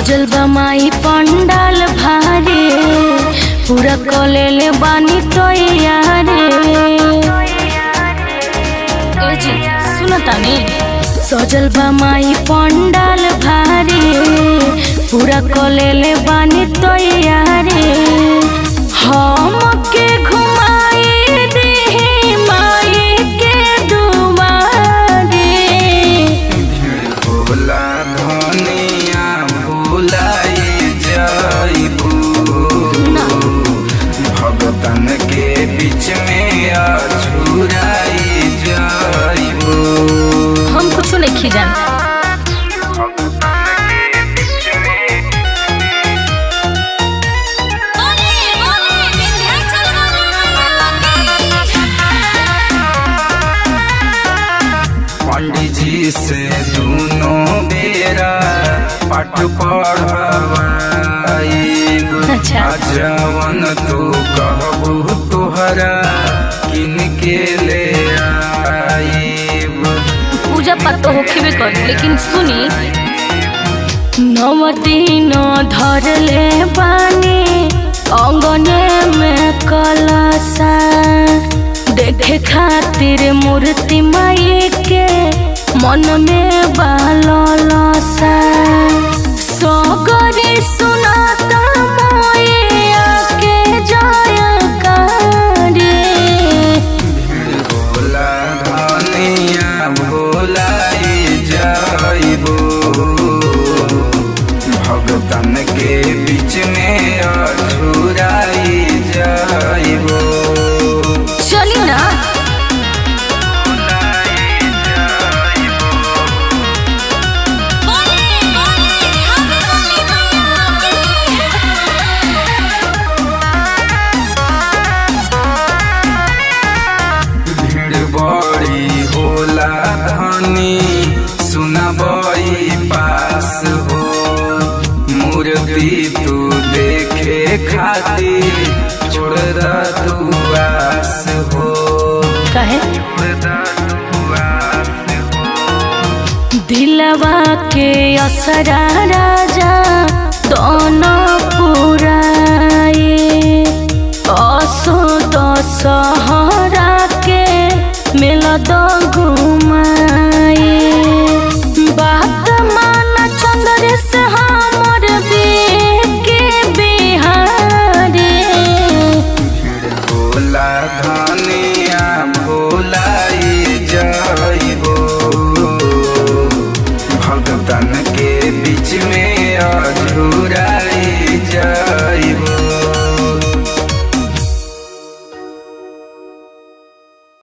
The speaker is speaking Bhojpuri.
सजल बा माई पंडाल भारे पूरा कलेले बानी तैयारे। सुनो तानी सजल बा माई पंडाल भारे पूरा कलेले बानी तैयारे। हम के घुमाई दे माई के दुआरे। भोला धनिया भुलाई जाइबू भगतन के बीच में अछुराई जाइबू। हम कुछ नहीं जान पंडित जी से दोनों बेरा पाठ पढ़वाई। अच्छा। जवन तू कहबू तोहरा किन के ले आईब। पूजा पाठ तो होखे कर लेकिन सुनी 9 दिन धर ले बानी अंगने में कलसा देखे खातिर मूर्ति माई के मन में बालसा। सगरी सुनाता मोया के जयकारी। भोला धनिया भोलाई जाइबू भगतन के बीच में अछुराई जाइबू। चली ना भीड़ बड़ी होला धनी सुनबई पास हो। मूर्ति तू देखे खातिर छोड़ दा तू आस हो। कहे छोड़ दा तू आस हो। दिलवा के असरा राजा दोनों पुराए। असो दशहरा के मेला दो घुमाए। बात माना चंद्र से